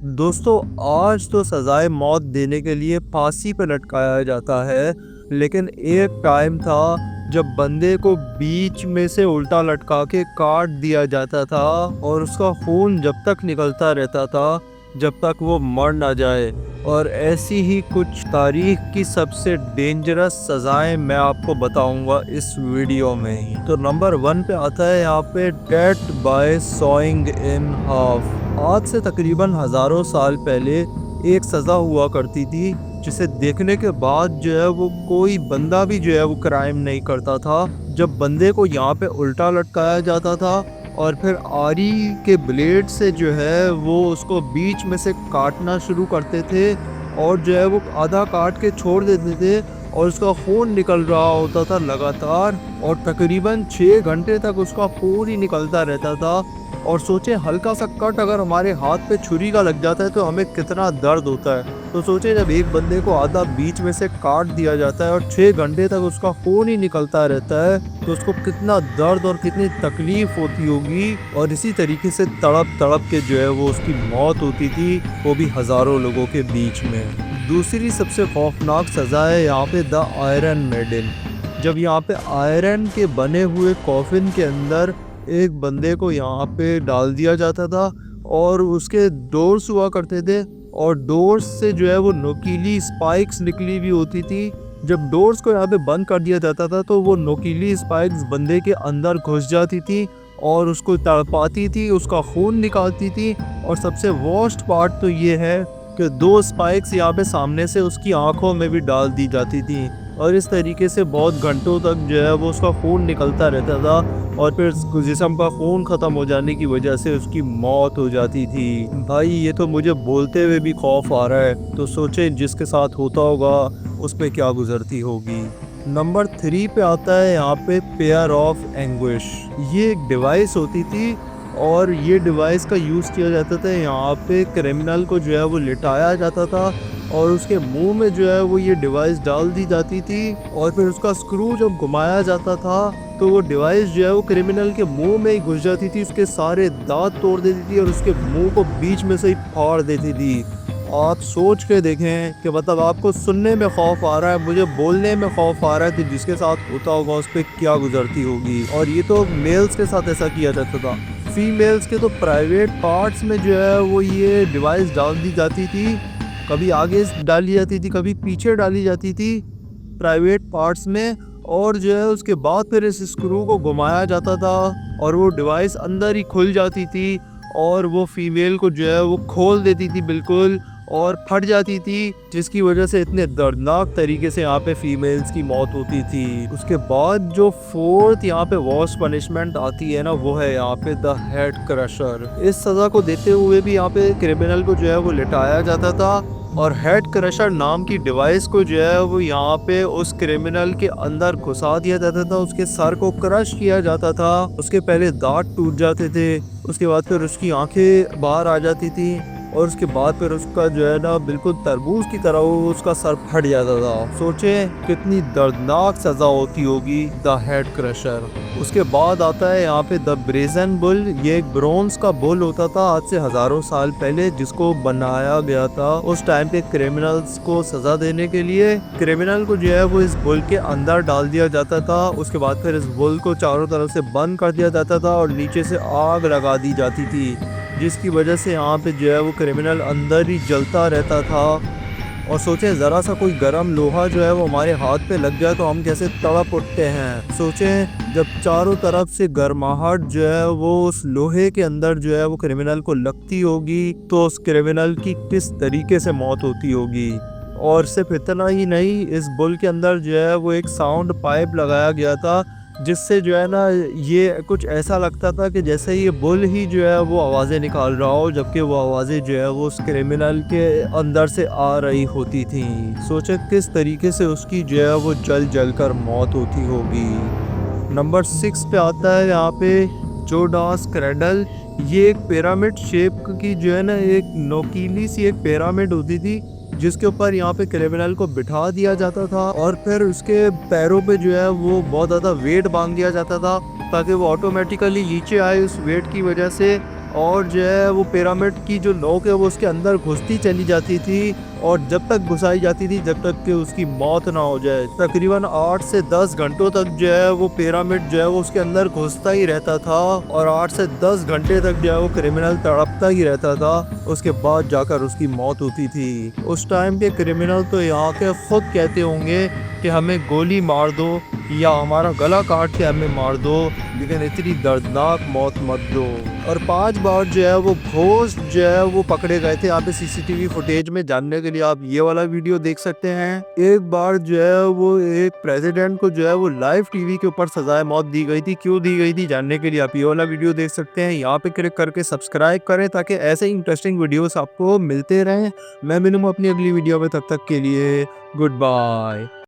दोस्तों, आज तो सजाए मौत देने के लिए फांसी पे लटकाया जाता है, लेकिन एक टाइम था जब बंदे को बीच में से उल्टा लटका के काट दिया जाता था और उसका खून जब तक निकलता रहता था जब तक वो मर ना जाए। और ऐसी ही कुछ तारीख की सबसे डेंजरस सजाएं मैं आपको बताऊंगा इस वीडियो में ही। तो नंबर 1 पे आता है यहाँ पे death by sawing in half. आज से तकरीबन हजारों साल पहले एक सजा हुआ करती थी जिसे देखने के बाद जो है वो कोई बंदा भी जो है वो क्राइम नहीं करता था। जब बंदे को यहाँ पे उल्टा लटकाया जाता था और फिर आरी के ब्लेड से जो है वो उसको बीच में से काटना शुरू करते थे और जो है वो आधा काट के छोड़ देते थे और उसका खून निकल रहा होता था लगातार और तकरीबन 6 घंटे तक उसका खून ही निकलता रहता था। और सोचे हल्का सा कट अगर हमारे हाथ पे छुरी का लग जाता है तो हमें कितना दर्द होता है। तो सोचे जब एक बंदे को आधा बीच में से काट दिया जाता है और 6 घंटे तक उसका खून ही निकलता रहता है तो उसको कितना दर्द और कितनी तकलीफ होती होगी। और इसी तरीके से तड़प तड़प के जो है वो उसकी मौत होती थी, वो भी हजारों लोगों के बीच में। दूसरी सबसे खौफनाक सजा है यहाँ पे द आयरन मेडन। जब यहाँ पे आयरन के बने हुए कॉफिन के अंदर एक बंदे को यहाँ पे डाल दिया जाता था और उसके डोर्स हुआ करते थे और डोर्स से जो है वो नोकीली स्पाइक्स निकली भी होती थी। जब डोर्स को यहाँ पे बंद कर दिया जाता था तो वो नोकीली स्पाइक्स बंदे के अंदर घुस जाती थी और उसको तड़पाती थी, उसका खून निकालती थी। और सबसे वर्स्ट पार्ट तो ये है कि 2 स्पाइक्स यहाँ पे सामने से उसकी आंखों में भी डाल दी जाती थी और इस तरीके से बहुत घंटों तक जो है वो उसका खून निकलता रहता था और फिर जिस्म का खून ख़त्म हो जाने की वजह से उसकी मौत हो जाती थी। भाई ये तो मुझे बोलते हुए भी खौफ आ रहा है, तो सोचें जिसके साथ होता होगा उस पर क्या गुजरती होगी। नंबर 3 पे आता है यहाँ पे पेयर ऑफ एंग्विश। ये एक डिवाइस होती थी और ये डिवाइस का यूज़ किया जाता था। यहाँ पे क्रिमिनल को जो है वो लिटाया जाता था और उसके मुंह में जो है वो ये डिवाइस डाल दी जाती थी और फिर उसका स्क्रू जब घुमाया जाता था तो वो डिवाइस जो है वो क्रिमिनल के मुंह में ही घुस जाती थी, उसके सारे दांत तोड़ देती थी और उसके मुंह को बीच में से ही फाड़ देती थी। आप सोच के देखें कि मतलब आपको सुनने में खौफ आ रहा है, मुझे बोलने में खौफ आ रहा है, तो जिसके साथ होता होगा उस पर क्या गुजरती होगी। और ये तो मेल्स के साथ ऐसा किया जाता था। फीमेल्स के तो प्राइवेट पार्ट्स में जो है वो ये डिवाइस डाल दी जाती थी, कभी आगे डाली जाती थी कभी पीछे डाली जाती थी प्राइवेट पार्ट्स में। और जो है उसके बाद फिर इस स्क्रू को घुमाया जाता था और वो डिवाइस अंदर ही खुल जाती थी और वो फीमेल को जो है वो खोल देती थी बिल्कुल और फट जाती थी, जिसकी वजह से इतने दर्दनाक तरीके से यहाँ पे फीमेल्स की मौत होती थी। उसके बाद जो 4th यहाँ पे वर्स्ट पनिशमेंट आती है ना, वो है यहाँ पे द हेड क्रशर। इस सज़ा को देते हुए भी यहाँ पे क्रिमिनल को जो है वो लिटाया जाता था और हेड क्रशर नाम की डिवाइस को जो है वो यहाँ पे उस क्रिमिनल के अंदर घुसा दिया जाता था, उसके सर को क्रश किया जाता था, उसके पहले दांत टूट जाते थे, उसके बाद फिर उसकी आंखें बाहर आ जाती थी और उसके बाद फिर उसका जो है ना बिल्कुल तरबूज की तरह वो उसका सर फट जाता था। सोचें कितनी दर्दनाक सज़ा होती होगी द हेड क्रशर। उसके बाद आता है यहाँ पे द ब्रेजन बुल। ये एक ब्रोंज का बुल होता था आज से हजारों साल पहले, जिसको बनाया गया था उस टाइम के क्रिमिनल्स को सजा देने के लिए। क्रिमिनल को जो है वो इस बुल के अंदर डाल दिया जाता था, उसके बाद फिर इस बुल को चारों तरफ से बंद कर दिया जाता था और नीचे से आग लगा दी जाती थी, जिसकी वजह से यहाँ पे जो है वो क्रिमिनल अंदर ही जलता रहता था। और सोचें ज़रा सा कोई गर्म लोहा जो है वो हमारे हाथ पे लग जाए तो हम कैसे तड़प उठते हैं। सोचें जब चारों तरफ से गर्माहट जो है वो उस लोहे के अंदर जो है वो क्रिमिनल को लगती होगी तो उस क्रिमिनल की किस तरीके से मौत होती होगी। और सिर्फ इतना ही नहीं, इस बुल के अंदर जो है वो एक साउंड पाइप लगाया गया था, जिससे जो है ना ये कुछ ऐसा लगता था कि जैसे ये बुल ही जो है वो आवाज़ें निकाल रहा हो, जबकि वो आवाज़ें जो है वो उस क्रिमिनल के अंदर से आ रही होती थी। सोचे किस तरीके से उसकी जो है वो जल जल कर मौत होती होगी। नंबर 6 पे आता है यहाँ पे जोडास क्रैडल। ये एक पिरामिड शेप की जो है ना एक नोकीली सी एक पिरामिड होती थी, जिसके ऊपर यहाँ पे क्रिमिनल को बिठा दिया जाता था और फिर उसके पैरों पे जो है वो बहुत ज़्यादा वेट बांध दिया जाता था ताकि वो ऑटोमेटिकली नीचे आए उस वेट की वजह से और जो है वो पिरामिड की जो नोक है वो उसके अंदर घुसती चली जाती थी और जब तक घुसाई जाती थी जब तक कि उसकी मौत ना हो जाए। तकरीबन 8 से 10 घंटों तक जो है वो पिरामिड जो है वो उसके अंदर घुसता ही रहता था और 8 से 10 घंटे तक जो है वो क्रिमिनल तड़पता ही रहता था। उसके बाद जाकर उसकी मौत होती थी। उस टाइम के क्रिमिनल तो यहाँ के खुद कहते होंगे कि हमें गोली मार दो या हमारा गला काट के हमें मार दो, लेकिन इतनी दर्दनाक मौत मत दो। और 5 बार जो है वो घोस्ट जो है वो पकड़े गए थे। यहाँ पे सीसीटीवी फुटेज में जानने के लिए आप ये वाला वीडियो देख सकते हैं। एक बार जो है वो एक प्रेसिडेंट को जो है वो लाइव टीवी के ऊपर सजाए मौत दी गई थी। क्यों दी गई थी जानने के लिए आप ये वाला वीडियो देख सकते हैं। यहाँ पे क्लिक करके सब्सक्राइब करें ताकि ऐसे ही इंटरेस्टिंग वीडियोस आपको मिलते रहें। मैं मिलूंगा अपनी अगली वीडियो में, तब तक के लिए गुड बाय।